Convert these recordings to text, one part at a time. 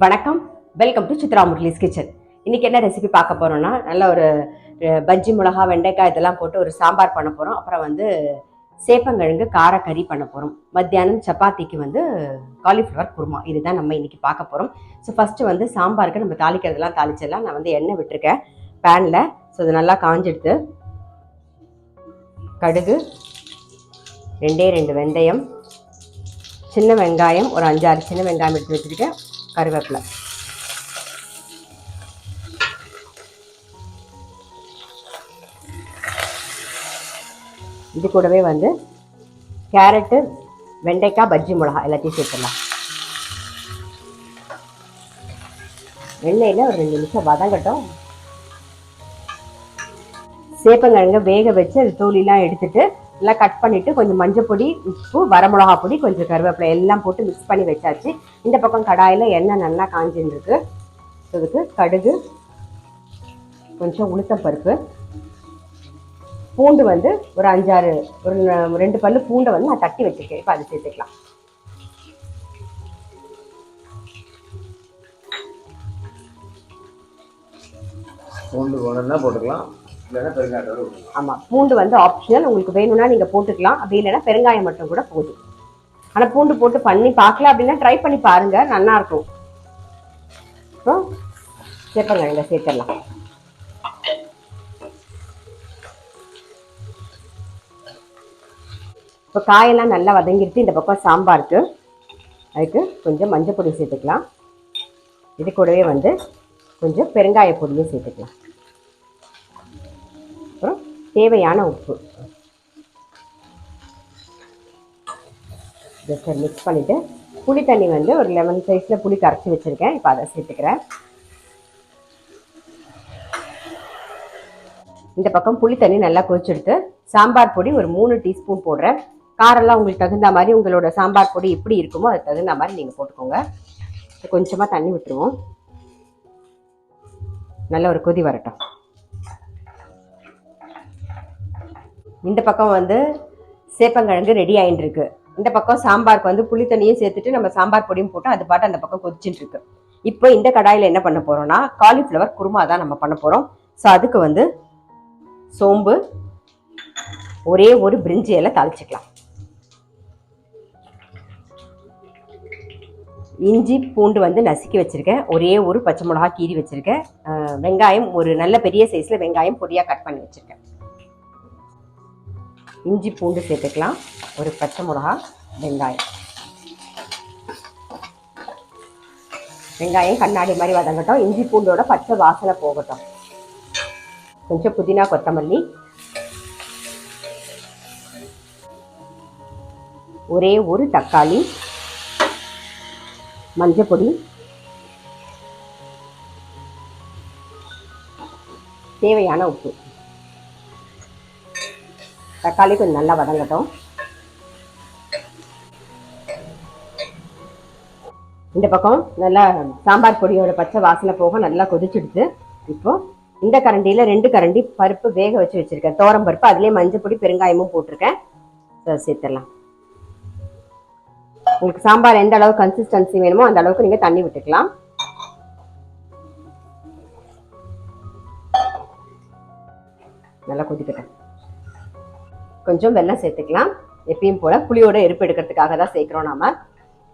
வணக்கம், welcome to Chitra Murali's kitchen. இன்னைக்கு என்ன ரெசிபி பார்க்க போறோம்னா, நல்ல ஒரு பஜ்ஜி மிளகா வெண்டைக்காய் இதெல்லாம் போட்டு ஒரு சாம்பார் பண்ண போறோம். அப்புறம் சேப்பங்கிழங்கு கார கறி பண்ண போறோம். மத்தியானம் சப்பாத்திக்கு காலிஃப்ளவர் குருமா, இதுதான் நம்ம இன்னைக்கு பார்க்க போறோம். ஸோ ஃபர்ஸ்ட் சாம்பாருக்கு நம்ம தாளிக்கிறதெல்லாம் தாளிச்சிடலாம். நான் எண்ணெய் விட்டுருக்கேன் பேன்ல. ஸோ இது நல்லா காஞ்சிடுது. கடுகு, 2 வெந்தயம், சின்ன வெங்காயம் ஒரு 5-6 சின்ன வெங்காயம் எடுத்து வச்சுருக்கேன், கருவேப்பிலை. இது கூடவே கேரட்டு, வெண்டைக்காய், பஜ்ஜி மிளகா எல்லாத்தையும் சேர்த்துடலாம். எண்ணெயில் ஒரு 2 நிமிஷம் வதங்கட்டும். சேப்பங்கிழங்க வேக வச்சு அது தோலிலாம் எடுத்துட்டு எல்லாம் கட் பண்ணிட்டு கொஞ்சம் மஞ்சள் பொடி, உப்பு, வரமிளகா பொடி, கொஞ்சம் கருவேப்பிலை எல்லாம் போட்டு மிக்ஸ் பண்ணி வச்சாச்சு. இந்த பக்கம் கடாயில் எண்ணெய் நல்லா காஞ்சின்னு இருக்கு. இதுக்கு கடுகு, கொஞ்சம் உளுத்தம் பருப்பு, பூண்டு ஒரு 5-6 ஒரு 2 பல்லு பூண்டை நான் தட்டி வச்சிருக்கேன். இப்போ அதை சேர்த்துக்கலாம். பூண்டு வேணும்னா போட்டுக்கலாம், இல்லைன்னா பெருங்காயம். ஆமாம், பூண்டு ஆப்ஷனல், உங்களுக்கு வேணும்னா நீங்கள் போட்டுக்கலாம், அப்படி இல்லைன்னா பெருங்காயம் மட்டும் கூட போதும். ஆனால் பூண்டு போட்டு பண்ணி பார்க்கல அப்படின்னா ட்ரை பண்ணி பாருங்க, நல்லா இருக்கும். அப்புறம் சேப்பங்கிழங்க சேர்த்துடலாம். இப்போ காயெல்லாம் நல்லா வதங்கிடுச்சு. இந்த பக்கம் சாம்பாருக்கு அதுக்கு கொஞ்சம் மஞ்சள் பொடி சேர்த்துக்கலாம். இது கூடவே கொஞ்சம் பெருங்காய பொடியும் சேர்த்துக்கலாம். அப்புறம் தேவையான உப்பு ஜஸ்ட் மிக்ஸ் பண்ணிவிட்டு புளி தண்ணி ஒரு லெமன் சைஸில் புளி கரைச்சி வச்சுருக்கேன். இப்போ அதை சேர்த்துக்கிறேன். இந்த பக்கம் புளி தண்ணி நல்லா கொதிச்செடுத்து சாம்பார் பொடி ஒரு 3 டீஸ்பூன் போடுறேன். காரெல்லாம் உங்களுக்கு தகுந்த மாதிரி, உங்களோட சாம்பார் பொடி எப்படி இருக்குமோ அதுக்கு தகுந்த மாதிரி நீங்கள் போட்டுக்கோங்க. கொஞ்சமாக தண்ணி விட்டுருவோம். நல்ல ஒரு கொதி வரட்டும். இந்த பக்கம் சேப்பங்கிழங்கு ரெடி ஆகிட்டு இருக்கு. இந்த பக்கம் சாம்பாருக்கு புளி தண்ணியும் சேர்த்துட்டு நம்ம சாம்பார் பொடியும் போட்டு அது பாட்டு அந்த பக்கம் கொதிச்சுட்டு இருக்கு. இப்போ இந்த கடாயில் என்ன பண்ண போறோம்னா, காலிஃப்ளவர் குருமா தான் நம்ம பண்ண போறோம். ஸோ அதுக்கு சோம்பு, ஒரே ஒரு பிரிஞ்சி இலை தாளிச்சுக்கலாம். இஞ்சி பூண்டு நசுக்கி வச்சிருக்கேன். ஒரே ஒரு பச்சை மிளகா கீறி வச்சிருக்கேன். வெங்காயம் ஒரு நல்ல பெரிய சைஸ்ல வெங்காயம் பொடியா கட் பண்ணி வச்சிருக்கேன். இஞ்சி பூண்டு சேர்த்துக்கலாம், ஒரு பச்சை மிளகா, வெங்காயம். வெங்காயம் கண்ணாடி மாதிரி வதங்கட்டும். இஞ்சி பூண்டோட பச்சை வாசனை போகட்டும். கொஞ்சம் புதினா, கொத்தமல்லி, ஒரே ஒரு தக்காளி, மஞ்சள் பொடி, தேவையான உப்பு. தக்காளி கொஞ்சம் நல்லா வதங்கட்டும். இந்த பக்கம் நல்லா சாம்பார் பொடியோட பச்சை வாசனை போக நல்லா கொதிச்சுடுது. இப்போ இந்த கரண்டியில் 2 கரண்டி பருப்பு வேக வச்சு வச்சிருக்கேன், தோரம் பருப்பு. அதுலேயே மஞ்சள் பொடி பெருங்காயமும் போட்டிருக்கேன். சேர்த்துடலாம். உங்களுக்கு சாம்பார் எந்த அளவு கன்சிஸ்டன்சி வேணுமோ அந்த அளவுக்கு நீங்க தண்ணி விட்டுக்கலாம். நல்லா கொதிக்கட்டும். கொஞ்சம் வெல்லம் சேர்த்துக்கலாம். எப்பயும் போல புளியோட எரிப்பு எடுக்கிறதுக்காக தான் சேர்க்கிறோம் நாம.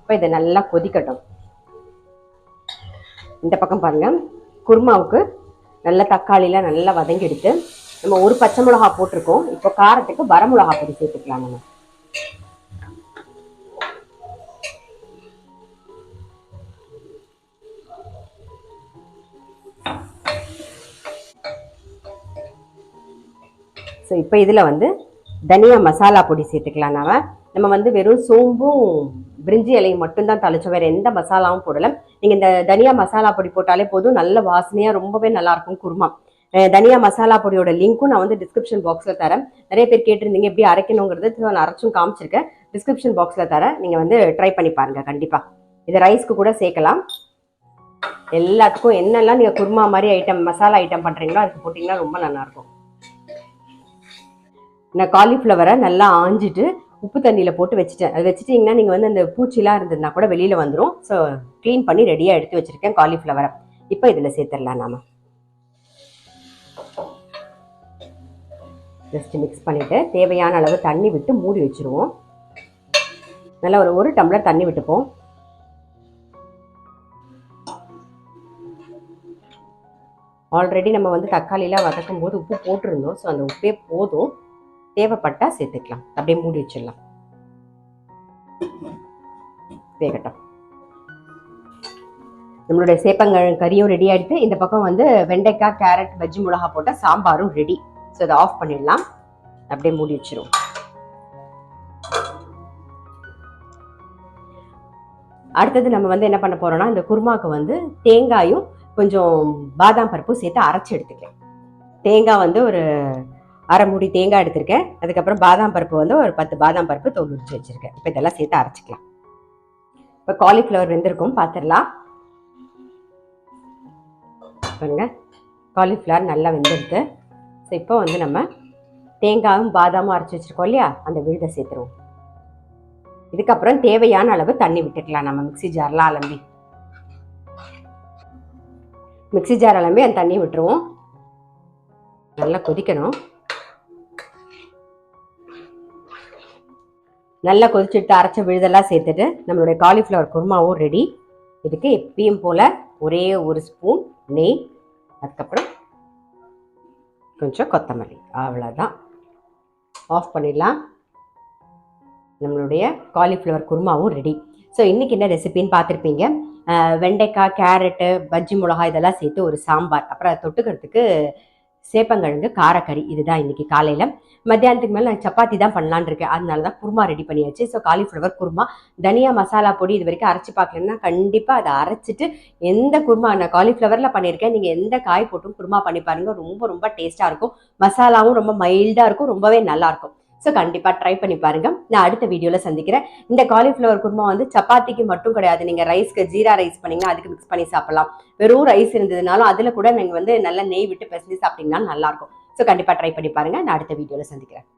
இப்போ இதை நல்லா கொதிக்கட்டும். இந்த பக்கம் பாருங்க, குருமாவுக்கு நல்ல தக்காளிலாம் நல்லா வதங்கி எடுத்து நம்ம ஒரு பச்சை மிளகா போட்டிருக்கோம். இப்போ காரத்துக்கு வரமிளகா பொடி சேர்த்துக்கலாம். நம்ம ஸோ இப்போ இதில் தனியா மசாலா பொடி சேர்த்துக்கலாம். நம்ம வெறும் சோம்பும் பிரிஞ்சி இலையும் மட்டும்தான் தாளிச்சோம், வேறு எந்த மசாலாவும் போடலை. நீங்கள் இந்த தனியா மசாலா பொடி போட்டாலே போதும், நல்ல வாசனையாக ரொம்பவே நல்லாயிருக்கும் குருமா. தனியா மசாலா பொடியோட லிங்க்கும் நான் டிஸ்கிரிப்ஷன் பாக்ஸில் தரேன். நிறைய பேர் கேட்டிருந்தீங்க எப்படி அரைக்கணுங்கிறது, நான் அரைச்சும் காமிச்சிருக்கேன். டிஸ்கிரிப்ஷன் பாக்ஸில் தரேன், நீங்கள் ட்ரை பண்ணி பாருங்கள். கண்டிப்பாக இதை ரைஸ்க்கு கூட சேர்க்கலாம். எல்லாத்துக்கும் என்னெல்லாம் நீங்கள் குருமா மாதிரி ஐட்டம், மசாலா ஐட்டம் பண்ணுறீங்களோ அதுக்கு போட்டிங்கன்னா ரொம்ப நல்லாயிருக்கும். நான் காலிஃப்ளவரை நல்லா ஆஞ்சிட்டு உப்பு தண்ணியில் போட்டு வச்சுட்டேன். அது வச்சுட்டிங்கன்னா நீங்கள் வந்து அந்த பூச்சிலாம் இருந்ததுன்னா கூட வெளியில் வந்துடும். ஸோ க்ளீன் பண்ணி ரெடியாக எடுத்து வச்சுருக்கேன் காலிஃப்ளவரை. இப்போ இதில் சேர்த்துடலாம். நாம் ஜஸ்ட் மிக்ஸ் பண்ணிவிட்டு தேவையான அளவு தண்ணி விட்டு மூடி வச்சுருவோம். நல்லா ஒரு டம்ளர் தண்ணி விட்டுப்போம். ஆல்ரெடி நம்ம வந்து தக்காளிலாம் வதக்கும் போது உப்பு போட்டிருந்தோம். ஸோ அந்த உப்பே போதும். தேவைப்பட்டால் சேர்த்துக்கலாம். அப்படியே மூடி வச்சிடலாம். வேகட்டும். நம்மளுடைய சேப்பங்கிழங்கு கறியும் ரெடி ஆகிடுது. இந்த பக்கம் வந்து வெண்டைக்காய், கேரட், பஜ்ஜி மிளகா போட்ட சாம்பாரும் ரெடி. ஸோ இதை ஆஃப் பண்ணிடலாம். அப்படியே மூடி வச்சிருவோம். அடுத்தது நம்ம வந்து என்ன பண்ண போறோம்னா, இந்த குருமாவுக்கு வந்து தேங்காயும் கொஞ்சம் பாதாம் பருப்பும் சேர்த்து அரைச்சி எடுத்துக்கலாம். தேங்காய் வந்து ஒரு அரை மூடி தேங்காய் எடுத்திருக்கேன். அதுக்கப்புறம் பாதாம் பருப்பு வந்து ஒரு 10 பாதாம் பருப்பு தோல் உரிச்சு வச்சிருக்கேன். இப்போ இதெல்லாம் சேர்த்து அரைச்சிக்கலாம். இப்போ காலிஃப்ளவர் வெந்திருக்கும், பார்த்துடலாம். பாருங்க, காலிஃப்ளவர் நல்லா வெந்திருக்கு. ஸோ இப்போ வந்து நம்ம தேங்காயும் பாதாமும் அரைச்சி வச்சிருக்கோம் இல்லையா, அந்த விழுதை சேர்த்துருவோம். இதுக்கப்புறம் தேவையான அளவு தண்ணி விட்டுக்கலாம். நம்ம மிக்சி ஜார்லாம் அலம்பி அந்த தண்ணியை விட்டுருவோம். நல்லா கொதிக்கணும். நல்லா கொதிச்சுட்டு அரைச்ச விழுதெல்லாம் சேர்த்துட்டு நம்மளுடைய காலிஃப்ளவர் குருமாவும் ரெடி. இதுக்கு எப்பயும் போல் ஒரே ஒரு ஸ்பூன் நெய், அதுக்கப்புறம் கொஞ்சம் கொத்தமல்லி, அவ்வளோதான். ஆஃப் பண்ணிடலாம். நம்மளுடைய காலிஃப்ளவர் குருமாவும் ரெடி. ஸோ இன்றைக்கி என்ன ரெசிபின்னு பார்த்துருப்பீங்க. வெண்டைக்காய், கேரட்டு, பஜ்ஜி மிளகாய் இதெல்லாம் சேர்த்து ஒரு சாம்பார், அப்புறம் தொட்டுக்கிறதுக்கு சேப்பங்கிழங்கு காரக்கறி. இதுதான் இன்றைக்கி காலையில். மத்தியானத்துக்கு மேலே நான் சப்பாத்தி தான் பண்ணலான்னு இருக்கேன். அதனால தான் குருமா ரெடி பண்ணியாச்சு. So cauliflower kurma. தனியா மசாலா பொடி இது வரைக்கும் அரைச்சி பார்க்கலன்னா கண்டிப்பாக அதை அரைச்சிட்டு எந்த குருமா நான் காலிஃப்ளவரில் பண்ணியிருக்கேன், நீங்கள் எந்த காய் போட்டும் குருமா பண்ணி பாருங்கள். ரொம்ப ரொம்ப டேஸ்ட்டாக இருக்கும். மசாலாவும் ரொம்ப மைல்டாக இருக்கும், ரொம்பவே நல்லாயிருக்கும். ஸோ கண்டிப்பாக ட்ரை பண்ணி பாருங்கள். நான் அடுத்த வீடியோவில் சந்திக்கிறேன். இந்த காலிஃப்ளவர் குருமா வந்து சப்பாத்திக்கு மட்டும் கிடையாது. நீங்கள் ரைஸ்க்கு ஜீரா ரைஸ் பண்ணிங்கன்னா அதுக்கு மிக்ஸ் பண்ணி சாப்பிடலாம். வெறும் ரைஸ் இருந்ததுனாலும் அதில் கூட நீங்கள் வந்து நல்லா நெய் விட்டு பிசைஞ்சு சாப்பிட்டீங்கன்னா நல்லாயிருக்கும். ஸோ கண்டிப்பாக ட்ரை பண்ணி பாருங்கள். நான் அடுத்த வீடியோவில் சந்திக்கிறேன்.